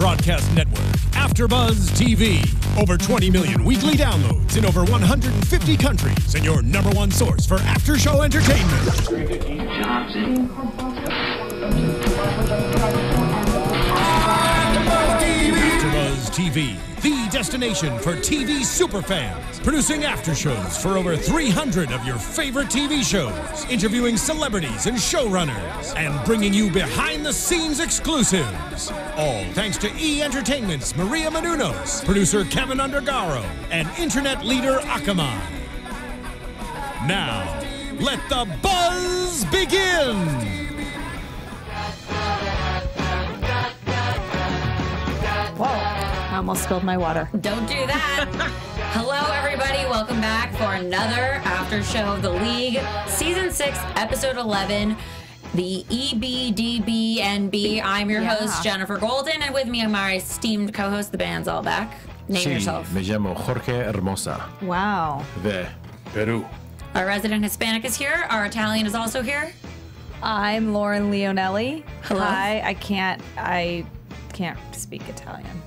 broadcast network, AFTERBUZZ TV. Over 20 million weekly downloads in over 150 countries, and your #1 source for after-show entertainment. AFTERBUZZ TV, the destination for TV superfans. Producing aftershows for over 300 of your favorite TV shows. Interviewing celebrities and showrunners. And bringing you behind-the-scenes exclusives. All thanks to E! Entertainment's Maria Menounos, producer Kevin Undergaro, and internet leader Akamai. Now, let the buzz begin! Whoa, I almost spilled my water. Don't do that. Hello, everybody. Welcome back for another after show of The League, Season 6, Episode 11, the EBDBNB. I'm your host, Jenifer Golden, and with me are my esteemed co-host, the band's all back. Name yourself. Me llamo Jorge Hermoza. Wow. De Peru. Our resident Hispanic is here. Our Italian is also here. I'm Lauren Leonelli. Hello. Hi, I can't speak Italian.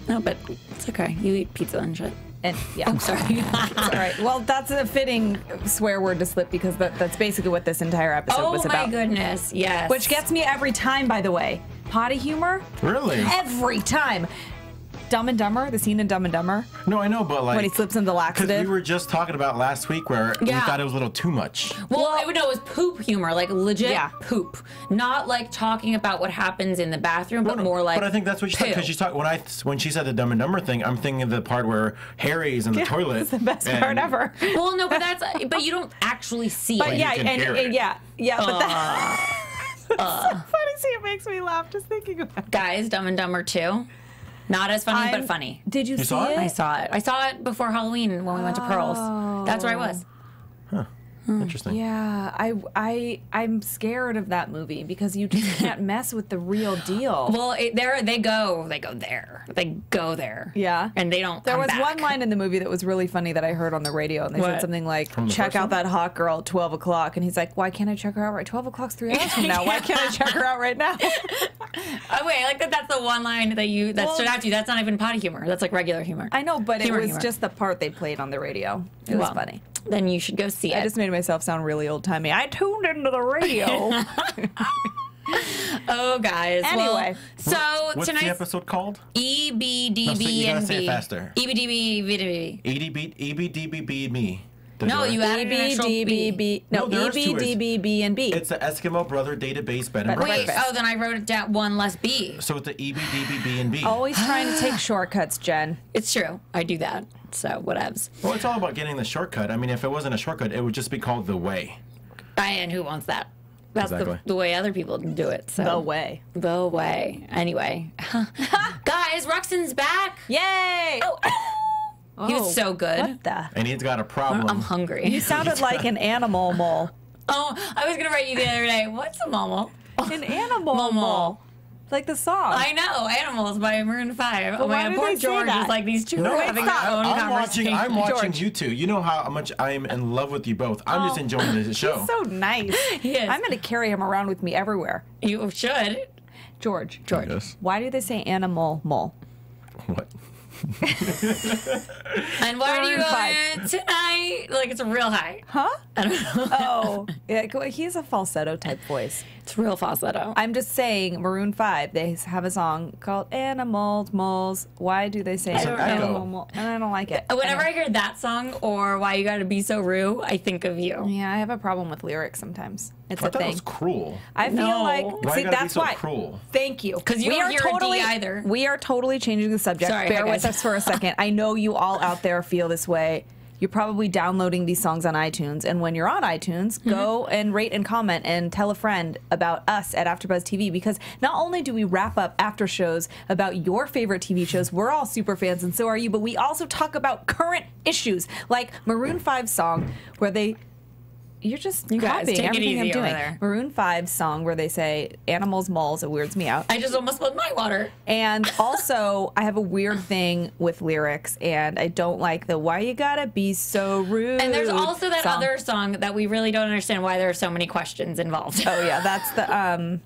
No, but it's okay. You eat pizza and shit. And yeah, I'm sorry. it's all right. Well, that's a fitting swear word to slip because that's basically what this entire episode was about. Oh my goodness, yes. Which gets me every time, by the way. Potty humor? Really? Every time. Dumb and Dumber, the scene in Dumb and Dumber. No, I know, but like... when he slips into laxative. Because we were just talking about last week where we thought it was a little too much. Well, it was poop humor, like legit poop. Not like talking about what happens in the bathroom, but more like But I think that's what she said, because she's talking... When she said the Dumb and Dumber thing, I'm thinking of the part where Harry's in the toilet. It's the best part ever. Well, no, but but you don't actually see but it. Yeah, you can hear it. but that... it's so funny. See, it makes me laugh just thinking about it. Guys, Dumb and Dumber 2. Not as funny, but funny. Did you see saw it? I saw it. I saw it before Halloween when we went to Pearl's. That's where I was. Huh. Interesting. Yeah, I'm scared of that movie because you just can't mess with the real deal. Well, they go there. Yeah, and they don't. There come was back. one line in the movie that was really funny that I heard on the radio, and they said something like, "Check out that hot girl at 12 o'clock," and he's like, "Why can't I check her out right? 12 o'clock's 3 hours from now. Why can't I check her out right now?" Oh wait, I like that. That's the one line that stood out to you. That's not even potty humor. That's like regular humor. I know, but it was just the part they played on the radio. It was funny. Then you should go see it. I just made myself sound really old-timey. I tuned into the radio. Oh, guys. Anyway. Well, What's the episode called? EBDBNB. You gotta say it faster. EBDBBnB. EBDBBnB. No, you added an extra B. No, EBDBBnB. It's the Eskimo Brother Database Bed and Wait, Breakfast. then I wrote it down one less B. So it's the EBDBBnB. Always trying to take shortcuts, Jen. It's true. I do that. So, whatevs. Well, it's all about getting the shortcut. I mean, if it wasn't a shortcut, it would just be called The Way. And who wants that? That's Exactly. the way other people do it. So. The way. The way. Anyway. Guys, Ruxin's back. Yay! Oh. He was so good. What the? And he's got a problem. I'm hungry. You sounded like an animal mole. Oh, I was going to write you the other day. What's a mole? An animal mole. Like the song. I know, Animals by Maroon 5. But oh my why God, did poor they say George that? is like these two No, are having their own conversation. I'm watching George. you two. You know how much I'm in love with you both. I'm just enjoying the show. He's so nice. He is. I'm going to carry him around with me everywhere. You should. George. Yes. Why do they say animal mole? What? And why do you Maroon go 5. in tonight? Like it's a real high. Huh? I don't know. Oh. Yeah, he has a falsetto type voice. It's real falsetto. I'm just saying, Maroon 5, they have a song called Animals, Moles. Why do they say It's an animal, echo. mole? And I don't like it. Whenever I hear that song or Why You Gotta Be So Rude, I think of you. Yeah, I have a problem with lyrics sometimes. It's I a thought it thing. was cruel. I feel No. like Why see you gotta be that's so why. cruel? Thank you. 'Cause you don't hear a D either. We are totally changing the subject. Sorry, Bear hi, with guys. us for a second. I know you all out there feel this way. You're probably downloading these songs on iTunes, and when you're on iTunes, go and rate and comment and tell a friend about us at AfterBuzz TV, because not only do we wrap up after shows about your favorite TV shows, we're all super fans, and so are you, but we also talk about current issues, like Maroon 5's song where they... You're just You guys, copying take it everything easy I'm over doing. there. Maroon 5's song where they say animals, moles, it weirds me out. I just almost spilled my water. And also, I have a weird thing with lyrics, and I don't like the "Why you gotta be so rude." And there's also that song. other song that we really don't understand why there are so many questions involved. Oh yeah, that's the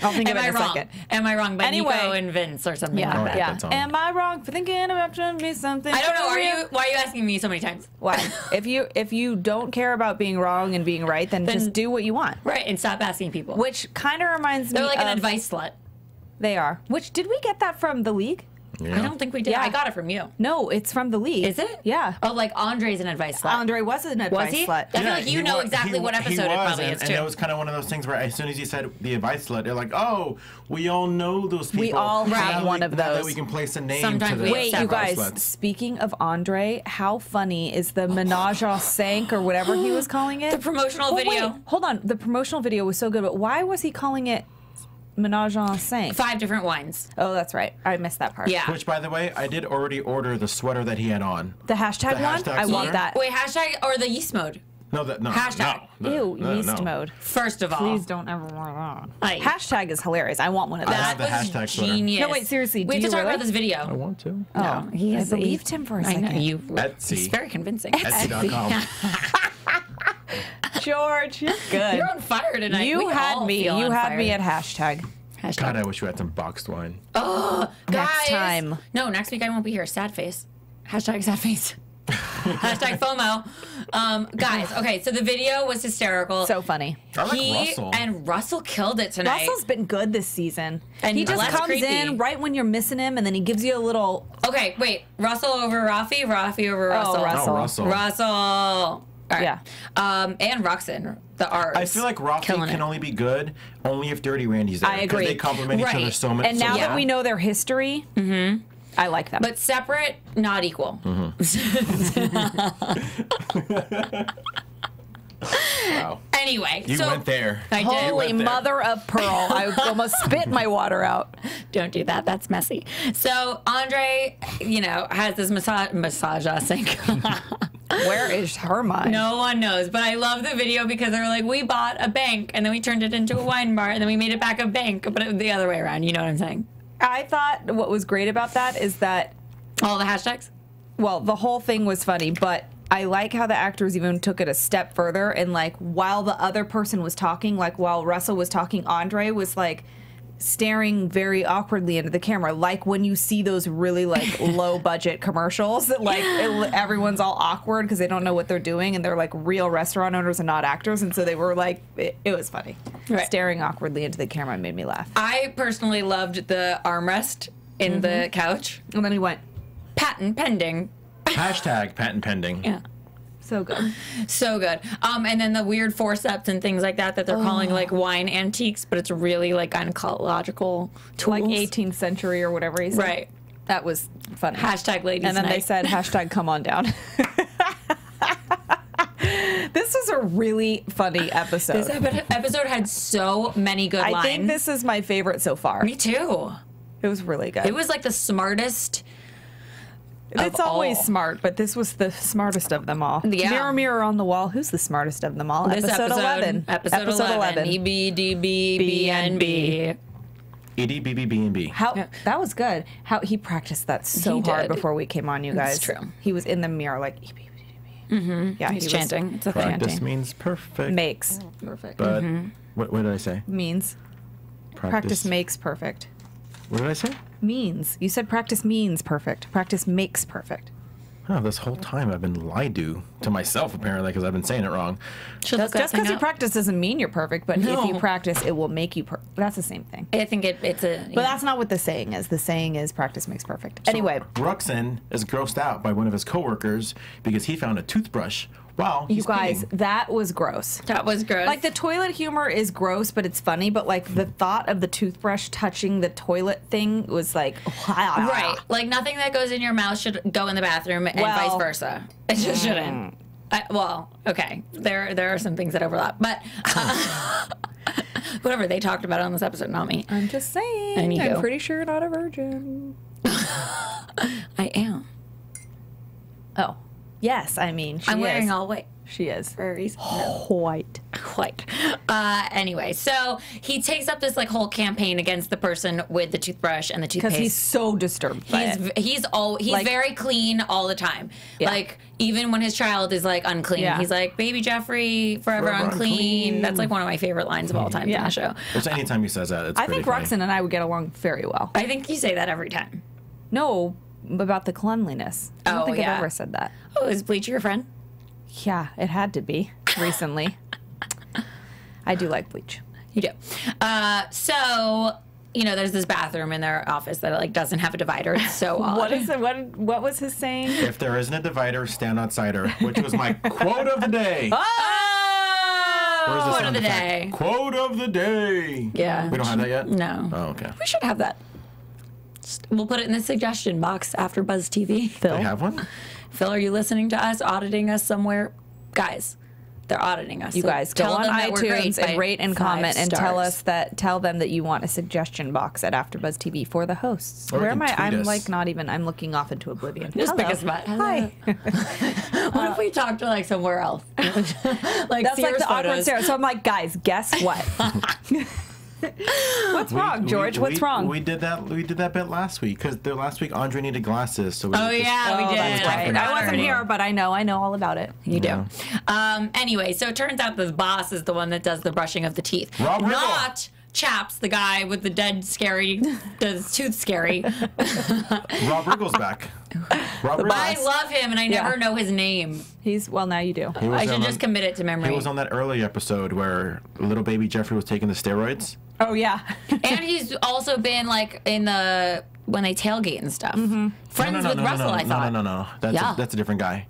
I'll think of it in a second. Am I wrong? By Anyway. Nico and Vince or something Yeah, like that. yeah. that song. Am I wrong for thinking about me something? I don't know. for real? Why are you asking me so many times? Why? If you don't care about being wrong and being right, then just do what you want. Right, and stop asking people. Which kind of reminds me They're like of... an advice slut. They are. Which, did we get that from The League? Yeah. I don't think we did. Yeah. I got it from you. No, it's from The League. Is it? Yeah. Oh, like Andre's an advice slut. Andre was an advice he? slut. I feel like you know exactly what episode it probably is, and too. it was kind of one of those things where as soon as you said the advice slut, they're like, oh, we all know those people. We all have one of Now that those. we can place a name Sometimes to we the have Wait, you several guys, sluts. speaking of Andre, how funny is the Menage a Cinq or whatever he was calling it? The promotional Well, video. Wait, hold on. The promotional video was so good, but why was he calling it Menage a Cinq? 5 different wines. Oh, that's right. I missed that part. Yeah. Which, by the way, I did already order the sweater that he had on. The hashtag The one? hashtag I want sweater? that. Wait, hashtag or the yeast mode? No, no. Hashtag. Ew, no, yeast no. mode. First of all. Please don't ever wear that. Aye. Hashtag is hilarious. I want one of those. have That the was hashtag sweater. genius. No, wait, seriously, We do have to you talk about really? this I video. want to. Oh, I believed him for a second. I know, you. Etsy. He's very convincing. Etsy.com. George, you're good. You're on fire tonight. You We had all me. feel You on had fire. me at hashtag. Hashtag. God, I wish we had some boxed wine. Guys. Next time. No, next week I won't be here. Sad face. Hashtag sad face. Hashtag FOMO. Guys, okay, so the video was hysterical. So funny. I like he Russell. and Russell killed it tonight. Russell's been good this season. And he just less comes creepy. in right when you're missing him, and then he gives you a little. Okay, wait. Russell over Rafi, Rafi over Russell. Russell. Oh, Russell. Russell. All right. Yeah. And Roxanne, the R's. I feel like Rafi Killing can it. only be good only if Dirty Randy's there. I 'cause agree. They complement each Right. other so much. And now that we know their history, I like them. But separate, not equal. Wow. Anyway, You so went there. I did. Holy went there. mother of pearl! I almost spit my water out. Don't do that. That's messy. So Andre, has this massage sink. Where is her mind? No one knows, but I love the video because they're like, we bought a bank and then we turned it into a wine bar and then we made it back a bank, but it was the other way around. You know what I'm saying? I thought what was great about that is that, All the hashtags. well, the whole thing was funny, but I like how the actors even took it a step further, and like while the other person was talking, like while Russell was talking, Andre was like staring very awkwardly into the camera, like when you see those really like low budget commercials that like everyone's all awkward because they don't know what they're doing, and they're like real restaurant owners and not actors, and so they were like it was funny. Right. Staring awkwardly into the camera made me laugh. I personally loved the armrest in the couch. And then he went, Patent pending. Hashtag patent pending. Yeah. so good. So good. And then the weird forceps and things like that they're calling like wine antiques, but it's really like gynecological tools. Like 18th century or whatever he said. Right. That was funny. Hashtag ladies And then they night. said hashtag come on down. This was a really funny episode. This episode had so many good lines. I think this is my favorite so far. Me too. It was really good. It was like the smartest. It's of always all. smart, but this was the smartest of them all. Yeah. Mirror, mirror on the wall. Who's the smartest of them all? This episode 11. Episode 11. EBDBBnB. EBDBBnB. How Yeah. that was good. How he practiced that so He hard did. before we came on, you guys. That's true. He was in the mirror like. Yeah, He's he was chanting. It's a thing. Practice chanting. means perfect. Makes Perfect. But what did I say? means practice makes perfect. What did I say? Means. You said practice means perfect. Practice makes perfect. Oh, this whole time I've been lied to myself apparently because I've been saying it wrong. Should look that Just thing because you up. practice doesn't mean you're perfect, but if you No. practice, it will make you perfect. That's the same thing. I think it's a. But that's not what the saying is. The saying is practice makes perfect. Anyway, Ruxin is grossed out by one of his coworkers because he found a toothbrush while you he's guys, peeing. that was gross. that was gross. Like the toilet humor is gross, but it's funny. But like the thought of the toothbrush touching the toilet thing was like, right. Like nothing that goes in your mouth should go in the bathroom and Well, vice versa. It just shouldn't. Well, okay. There are some things that overlap, but whatever, they talked about it on this episode, not me. I'm just saying. Anywho. I'm pretty sure you're not a virgin. I am. Oh, Yes, I mean, I'm wearing all white. She is. For a reason. White. White. Anyway, so he takes up this like whole campaign against the person with the toothbrush and the toothpaste. Because he's so disturbed by it. He's like, very clean all the time. Yeah. Like even when his child is like unclean, he's like, "Baby Jeffrey, forever unclean." That's like one of my favorite lines of all time in the show. Which anytime he says that, it's I pretty think funny. Roxanne and I would get along very well. I think you say that every time. No, about the cleanliness. I don't think I've ever said that. Oh, is Bleach your friend? Yeah, it had to be recently. I do like Bleach. You do. So, you know, there's this bathroom in their office that like doesn't have a divider. It's so odd. What was his saying? If there isn't a divider, stand outside her, which was my quote of the day. Where's the Quote sound of the effect? day. Quote of the day. Yeah. We don't have that yet? No. Oh, okay. We should have that. We'll put it in the suggestion box after Buzz TV. They have one? Phil, are you listening to us, auditing us somewhere? Guys, they're auditing us. You So guys go tell on them that we're great iTunes and by rate and 5 comment and stars. tell them that you want a suggestion box at AfterBuzz TV for the hosts. Or you Where am can I? tweet I'm us. like not even. I'm looking off into oblivion. Just pick Hello. a spot. Hi. What if we talked to like somewhere else? Like That's like Sears the awkward photos. stare. So I'm like, guys, guess what? What's wrong, George? What's wrong? We did that bit last week because last week Andre needed glasses. So we Oh yeah, we did. That's right. forgot I wasn't already. here, but I know all about it. You do. Anyway, so it turns out the boss is the one that does the brushing of the teeth. Rob Riggle. Not Chaps, the guy with the dead scary, the tooth scary. Rob Riggle's back. Rob But I Riggle. love him and I never know his name. Now you do. He was I should on just commit it to memory. He was on that early episode where little baby Jeffrey was taking the steroids. Oh yeah. And he's also been like in the when they tailgate and stuff. Friends with Russell, I thought. No. That's a different guy.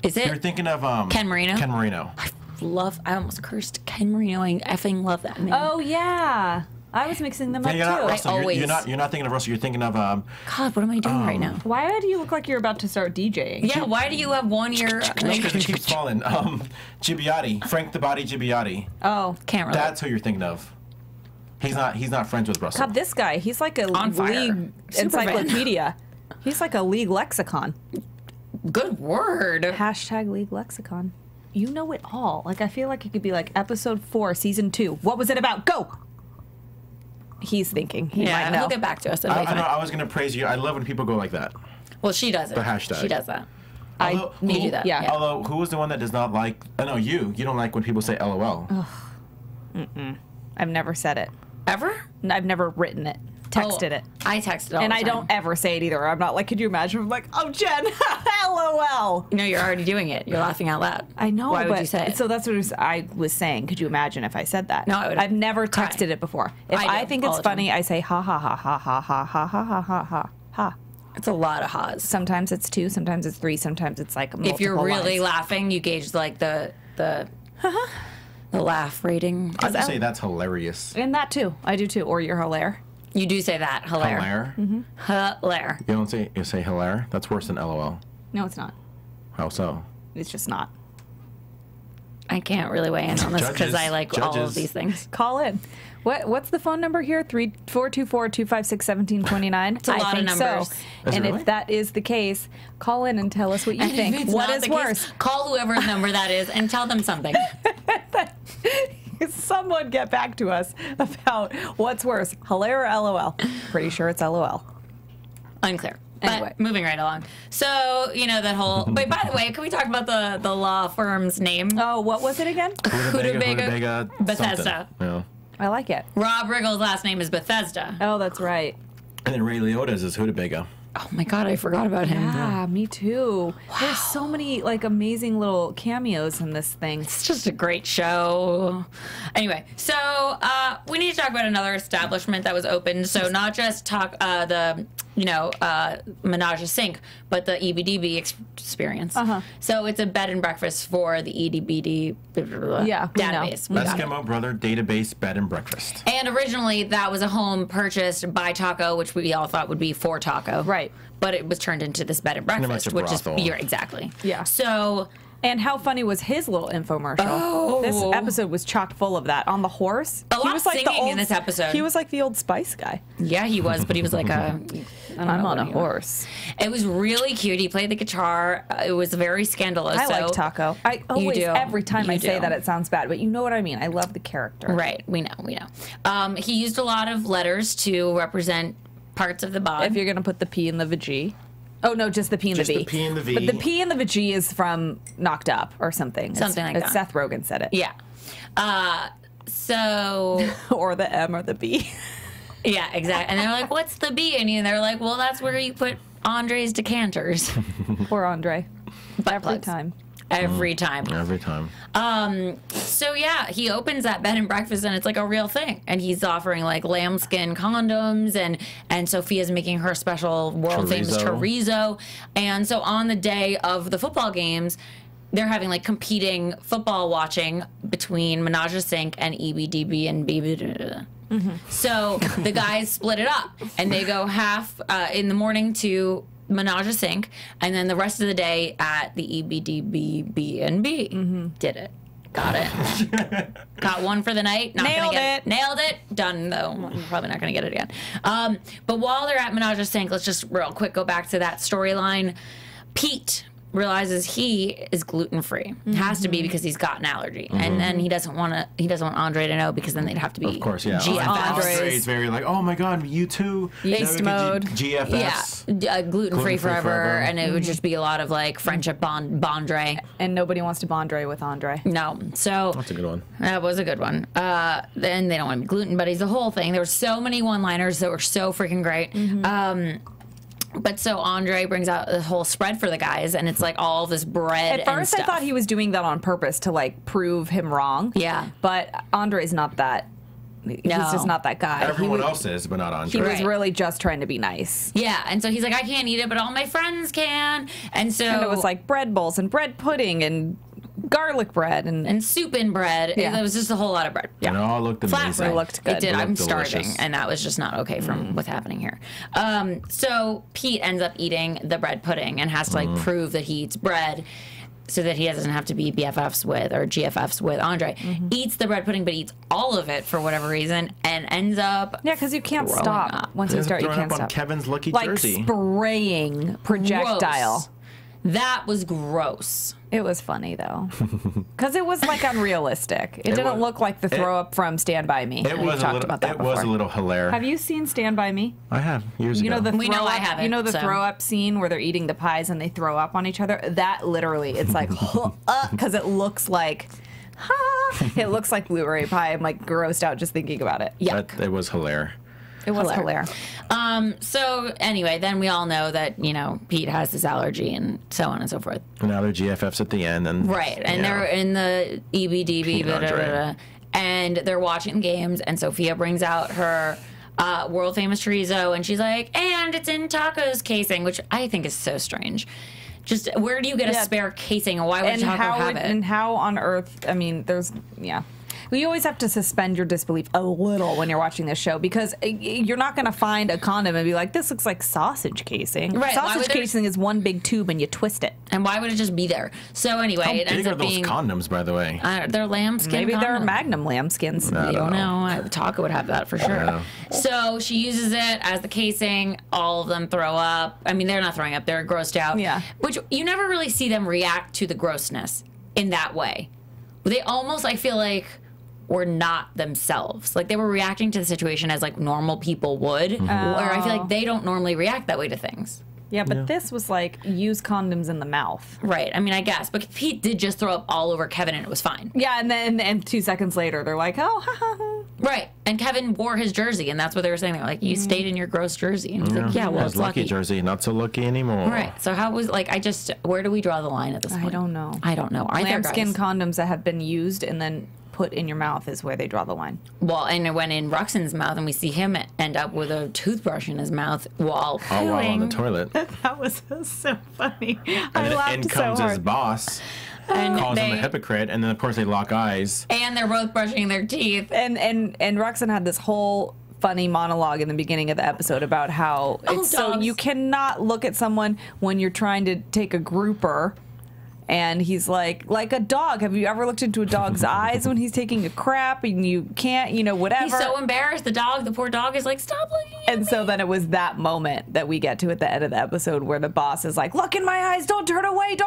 Is it? You're thinking of Ken Marino? Ken Marino. I almost cursed Ken Marino. I effing love that name. Oh yeah. I was mixing them up You're not too. Russell. always- You're not thinking of Russell. You're thinking of God, what am I doing right now? Why do you look like you're about to start DJing? Yeah, why do you have one ear? because it keeps falling. Gibbiotti, Frank the Body Gibbiotti. Oh, Can't relate. That's who you're thinking of. He's not friends with Russell. God, this guy, he's like a On fire. league Super fan. encyclopedia. He's like a league lexicon. Good word. Hashtag league lexicon. You know it all. Like, I feel like it could be like episode 4, season 2. What was it about? Go! He's thinking. He might know. He'll get back to us. It'll be I fine. know. I was gonna praise you. I love when people go like that. Well, she does it. The hashtag. She does that. Although, You do that. Yeah. Although, who was the one that does not like? I know you. You don't like when people say LOL. I've never said it. Ever? I've never written it. Texted it. I texted all And the I time. don't ever say it either. I'm not like, could you imagine? I'm like, oh, Jen, LOL. No, you're already doing it. You're laughing out loud. I know, Why but would you say it? so that's what I was saying. Could you imagine if I said that? No, I would I've never cry. texted it before. If I do, I think all it's the time. funny, I say ha ha ha ha ha ha ha ha ha ha ha ha. It's a lot of ha's. Sometimes it's 2, sometimes it's 3, sometimes it's like multiple If you're really lines. laughing, you gauge like the laugh rating. I just say that's hilarious. And that too, I do too. Or you're hilarious. You do say that. Hilaire. Hilaire. Hilaire. You don't say you say hilaire. That's worse than LOL. No, it's not. How so? It's just not. I can't really weigh in on this because Judges. I like all of Judges. these things. Call in. What's the phone number here? 424-256-1729. It's a lot of numbers. So. Is And it really? if that is the case, call in and tell us what you And if think. it's What not is the case, worse? call whoever's number that is and tell them something. Someone get back to us about what's worse, Hilaire or LOL. Pretty sure it's LOL. Unclear. But Anyway. moving right along. So, you know, that whole... Wait, by the way, can we talk about the law firm's name? Oh, what was it again? Rutabaga, Bethesda. something. Yeah. I like it. Rob Riggle's last name is Bethesda. Oh, that's right. And then Ray Liotta's is Rutabaga. Oh my God, I forgot about him. Yeah, me too. There's so many like amazing little cameos in this thing. It's just a great show. Anyway, so we need to talk about another establishment that was opened. So not just talk the Menage a Sink, but the EBDB experience. So it's a bed and breakfast for the EBDB Yeah, we know. database. We got it. Eskimo Brother Database Bed and Breakfast. And originally that was a home purchased by Taco, which we all thought would be for Taco. Right. But it was turned into this bed and much breakfast, a which is brothel. yeah, exactly. Yeah. So And how funny was his little infomercial? Oh. This episode was chock full of that. On the horse. A lot of singing in this episode. He was like the Old Spice guy. yeah, he was, but he was like a I'm on a horse. It was really cute. He played the guitar. It was very scandalous. I like Taco. I always, do. every time I say do. that, it sounds bad, but you know what I mean. I love the character. Right. We know. He used a lot of letters to represent parts of the bod. If you're going to put the P in the VG. Oh, no, just the P and the V. Just the P and the V. But the P and the VG is from Knocked Up or something. Something like that. Seth Rogen said it. Yeah. So... or the M or the B. Yeah, exactly. And they're like, what's the B? And they're like, well, that's where you put Andre's decanters. Poor Andre. Butt Every plugs. time. Every time. Every time. So yeah, he opens that bed and breakfast and it's like a real thing. And he's offering like lambskin condoms and Sophia's making her special world famous chorizo. And so on the day of the football games, they're having like competing football watching between Menage a Sink and EBDBnB. So the guys split it up and they go half in the morning to Menage a Sink, and then the rest of the day at the EBDBBnB. Did it. Got it. Got one for the night. Not Nailed gonna get it. Nailed it. Done, though. I'm probably not going to get it again. But while they're at Menage a Sink, let's just real quick go back to that storyline. Pete realizes he is gluten-free. Has to be because he's got an allergy. And then he doesn't want Andre to know because then they'd have to be Of course, yeah. GFS. Andre's very like, oh my god, you too. Yeast mode. GFS. Yeah, gluten-free forever, and it Mm-hmm. would just be a lot of like friendship bondre. And nobody wants to bondre with Andre. No, so That's a good one. that was a good one. Then they don't want to be gluten buddies. The whole thing. There were so many one-liners that were so freaking great. But so Andre brings out the whole spread for the guys, and it's like all this bread. At first, and I thought he was doing that on purpose to like prove him wrong. Yeah. But Andre's not that. He's just not that guy. Everyone else is, but not He Andre. was Right. really just trying to be nice. Yeah, and so he's like, I can't eat it, but all my friends can. And so And it was like bread bowls and bread pudding and garlic bread and soup and bread. Yeah. It was just a whole lot of bread. And it all looked Flat amazing. bread. looked good. It did. It I'm looked starving, delicious. and that was just not okay from what's happening here. So Pete ends up eating the bread pudding and has to like prove that he eats bread, so that he doesn't have to be BFFs with or GFFs with Andre. Eats the bread pudding, but eats all of it for whatever reason, and ends up yeah, because you can't Throwing stop up. once you Ends up start. You throwing can't up on stop. Kevin's lucky Like jersey. spraying projectile. gross. That was gross. It was funny though, because it was like unrealistic. It didn't was- look like the throw up from Stand By Me. It We've was a talked little. about that It before. was a little hilarious. Have you seen Stand By Me? I have years You ago. know the We know throw I up, haven't, You know the so. throw up scene where they're eating the pies and they throw up on each other. That literally, it's like because it looks like. It looks like blueberry pie. I'm like grossed out just thinking about it. Yuck. It was hilarious. It was hilarious. So anyway, then we all know that Pete has this allergy and so on and so forth. And now they're GFFs at the end, and Right, and they're in the EBDB, Pete and Andre. and they're watching games, and Sophia brings out her world famous chorizo, and she's like, and it's in Taco's casing, which I think is so strange. Just where do you get a spare casing, and why would Taco have it? And how on earth? I mean, you always have to suspend your disbelief a little when you're watching this show because you're not going to find a condom and be like, this looks like sausage casing. Right, why Sausage would there- casing is one big tube and you twist it. And why would it just be there? So anyway, How it ends big are up those being condoms, by the way? they're lambskin. Maybe they're condoms. Magnum lambskins. I I don't don't know. Taco would have that for sure. know. So she uses it as the casing. All of them throw up. I mean, they're not throwing up. They're grossed out. Yeah. Which you never really see them react to the grossness in that way. They almost, I feel like, were not themselves. Like they were reacting to the situation as like normal people would. Where I feel like they don't normally react that way to things. Yeah, but this was like use condoms in the mouth. Right. I mean, I guess. But Pete did just throw up all over Kevin and it was fine. Yeah, and then 2 seconds later they're like, oh, ha ha ha. Right. And Kevin wore his jersey, and that's what they were saying. They were like, you stayed in your gross jersey. And he's like, yeah, well, His it's lucky. jersey, not so lucky anymore. Right. So how was, like, where do we draw the line at this point? I don't know. I don't know. Aren't there Lambskin guys? condoms that have been used and then put in your mouth is where they draw the line. Well, and it went in Ruxin's mouth, and we see him end up with a toothbrush in his mouth while All while on the pooing. toilet. That was so funny. And then in comes his boss, And calls him a they- hypocrite, and then of course they lock eyes. And they're both brushing their teeth. And Roxanne had this whole funny monologue in the beginning of the episode about how it's so dogs. you cannot look at someone when you're trying to take a grouper And he's like a dog. Have you ever looked into a dog's eyes when he's taking a crap and you can't, whatever? He's so embarrassed. The poor dog is like, stop looking at And me. so then it was that moment that we get to at the end of the episode where the boss is like, look in my eyes, don't turn away,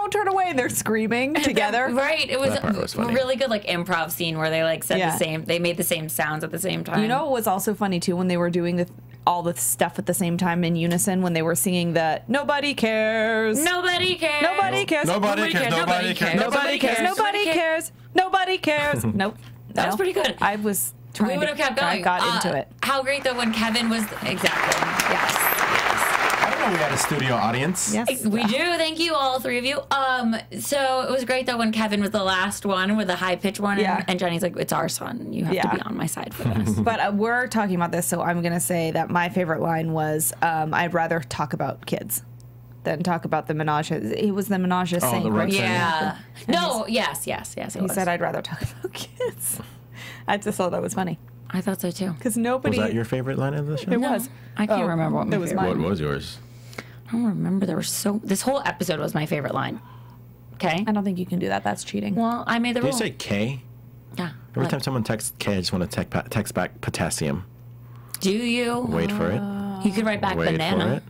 and they're screaming together. Right. It was That part was a funny. really good like improv scene where they like said the same, they made the same sounds at the same time. You know what was also funny too when they were doing all the stuff at the same time in unison when they were singing the nobody cares. Nobody cares. Nobody cares. Nobody cares. Nobody cares. Nobody cares. Nobody cares. Nobody cares. Nope. That was pretty good. I was trying We would have kept going. I got into it. How great though when Kevin was exactly. Yes. I don't know we had a studio audience. Yes. We do. Thank you, all three of you. So it was great though when Kevin was the last one with the high pitched one, Yeah. and Jenny's like, "It's our son. You have to be on my side for this." But we're talking about this, so I'm gonna say that my favorite line was, "I'd rather talk about kids than talk about the menage." It was the menage Oh, Saint, the right? road thing. Yeah. No. Yes. It He was. said, "I'd rather talk about kids." I just thought that was funny I thought so too. because Was nobody. that your favorite line of the show? It was. I can't remember what my it was favorite. mine. What was yours? I don't remember. There were so. This whole episode was my favorite line. Okay. I don't think you can do that. That's cheating. Well, I made the Did rule. you say K? Yeah. Every What? time someone texts K, I just want to text back potassium. Do you? Wait for it. You could write back Wait for banana. it.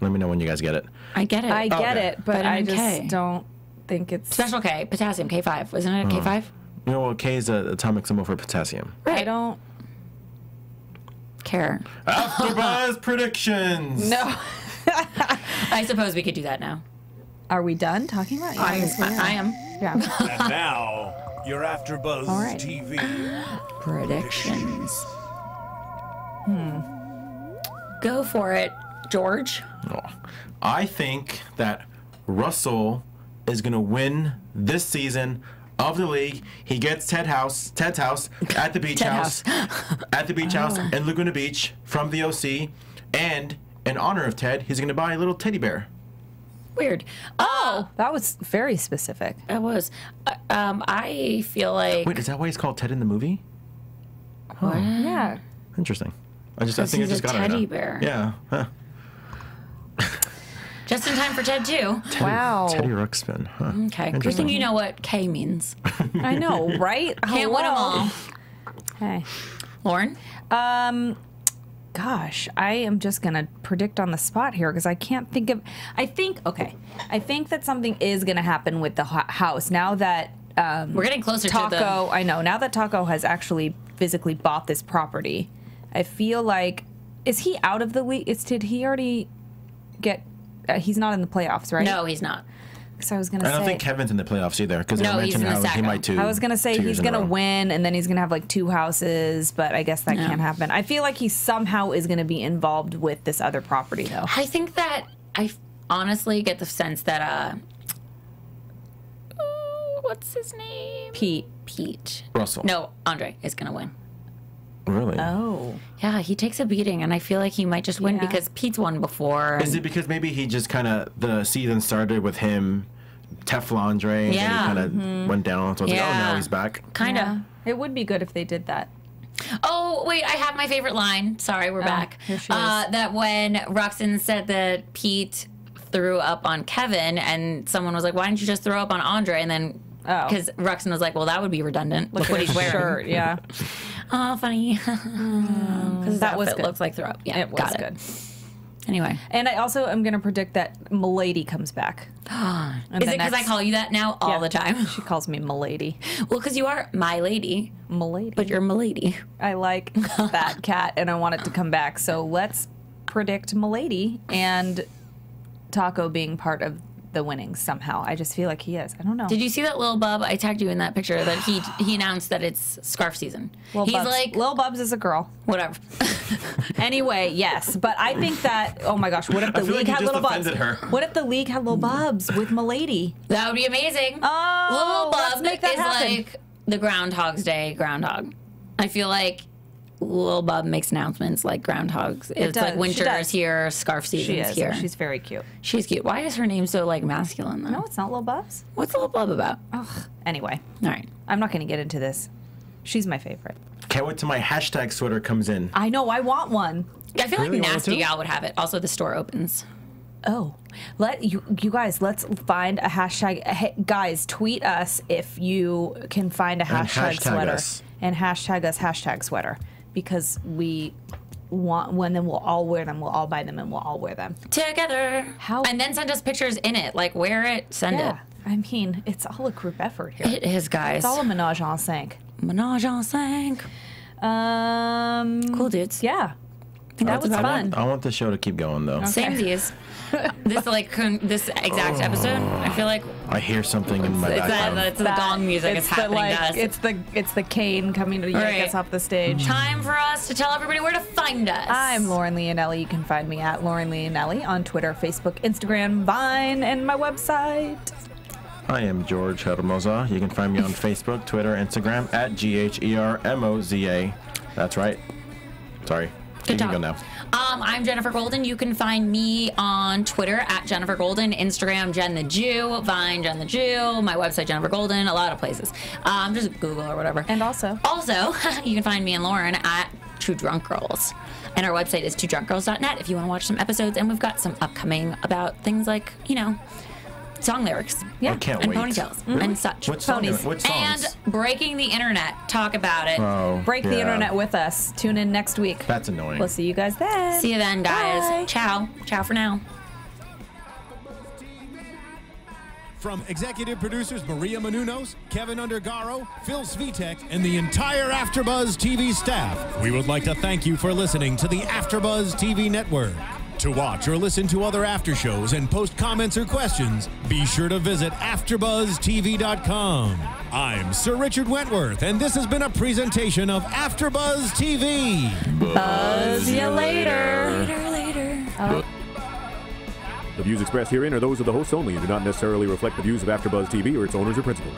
Let me know when you guys get it. I get it. I get Okay. it, but Vitamin I just K. don't think it's. Special K, potassium, K5. Wasn't it a K5? You know what? K is an atomic symbol for potassium. I don't. Care. AfterBuzz predictions. No. I suppose we could do that now. Are we done talking about it? I am. Yeah. And now, your AfterBuzz All right. TV. Predictions. Go for it, George. Oh. I think that Russell is going to win this season of the league. He gets Ted's house at the beach house, at the beach house in Laguna Beach from the OC, and in honor of Ted, he's going to buy a little teddy bear. Weird. Oh, that was very specific. That was. I feel like. Wait, is that why he's called Ted in the movie? What? Yeah. Interesting. I think I he's just a got it. teddy now. bear. Yeah. Huh. Just in time for Ted too. Wow. Teddy Ruxpin. Huh. Okay. Good Interesting. thing you know what K means. I know, right? Can't win them all. Hey. Lauren? Gosh, I am just gonna predict on the spot here because I can't think of. I think that something is gonna happen with the house now that We're getting closer to the. Taco. I know now that Taco has actually physically bought this property. I feel like is he out of the league? Did he already get? He's not in the playoffs, right? No, he's not. So I was gonna I say. don't think Kevin's in the playoffs either because No, they he's mentioned in the how he second. might too. I was gonna say 2 he's years in a gonna row. win, and then he's gonna have like 2 houses, but I guess that can't happen. I feel like he somehow is gonna be involved with this other property, though. I think that I honestly get the sense that what's his name? Pete. Russell. No, Andre is gonna win. Really? Oh, Yeah, he takes a beating, and I feel like he might just win Yeah. because Pete's won before. Is it because maybe he just kind of the season started with him, Teflon-Dre, and Yeah. then he kind of went down. So I was like, oh, Yeah. now he's back. Kind of. yeah. It would be good if they did that. Oh, wait, I have my favorite line. Sorry, we're back. here she is. That when Roxanne said that Pete threw up on Kevin, and someone was like, why didn't you just throw up on Andre? And then, Oh. because Roxanne was like, well, that would be redundant. Look what he's wearing. Shirt, yeah. Oh, funny. Because That was good. looks like throw up. Yeah, It was got good. Anyway. And I also am gonna predict that Milady comes back. And Is the it because I next- call you that now all Yeah. the time? She calls me Milady. Well, because you are my lady, Milady. but you're Milady. I like that cat, and I want it to come back. So let's predict Milady and Taco being part of the winnings somehow. I just feel like he is. I don't know. Did you see that Lil Bub? I tagged you in that picture that he announced that it's scarf season. Lil He's Bubs. like, Lil Bubs is a girl. whatever. Anyway, yes, but I think that. Oh my gosh, what if the feel like league you had just Little Bubs? offended her. What if the league had Little Bubs with Milady? That would be amazing. Oh, Lil let's Bub make that is happen. like the Groundhog's Day groundhog. I feel like Lil Bub makes announcements like groundhogs. It's does. like She winter's does. here, scarf She season's is. here. She's very cute. She's cute. Why is her name so like masculine though? No, it's not Little Bubs. What's Lil Bub about? Ugh. Anyway, All right. I'm not going to get into this. She's my favorite. Can't wait till my hashtag sweater comes in. I know. I want one. I feel Really? like You want Nasty to? Gal would have it. Also, the store opens. Oh, you guys, let's find a hashtag. Hey, guys, tweet us if you can find a hashtag sweater. And hashtag us hashtag sweater. Because we want when then we'll all wear them, we'll all buy them, and we'll all wear them. Together. How? And then send us pictures in it. Like, wear it, send it. I mean, it's all a group effort here. It is, guys. It's all a menage en cinq. Menage en cinq. Cool dudes. Yeah. That was fun. I want the show to keep going, though. Okay. Samesies. This exact episode, I feel like I hear something in my background. It's the gong music. It's happening to us. It's the cane coming to yank us off the stage. Time for us to tell everybody where to find us. I'm Lauren Leonelli. You can find me at Lauren Leonelli on Twitter, Facebook, Instagram, Vine, and my website. I am George Hermoza. You can find me on Facebook, Twitter, Instagram at GHERMOZA. That's right. Sorry. Good job. You can go now. I'm Jenifer Golden. You can find me on Twitter at Jenifer Golden, Instagram Jen the Jew, Vine Jen the Jew, my website Jenifer Golden, a lot of places. Just Google or whatever. And also, you can find me and Lauren at Two Drunk Girls, and our website is twodrunkgirls.net if you want to watch some episodes. And we've got some upcoming about things like song lyrics, I can't and wait. ponytails and such. Which songs? And breaking the internet. Talk about it. Break the internet with us. Tune in next week. That's annoying. We'll see you guys then. See you then, guys. Bye. Ciao. Ciao for now. From executive producers Maria Menounos, Kevin Undergaro, Phil Svitek, and the entire AfterBuzz TV staff, we would like to thank you for listening to the AfterBuzz TV network. To watch or listen to other after shows and post comments or questions, be sure to visit AfterBuzzTV.com. I'm Sir Richard Wentworth, and this has been a presentation of AfterBuzz TV. Buzz you later. Later. The views expressed herein are those of the hosts only and do not necessarily reflect the views of AfterBuzz TV or its owners or principals.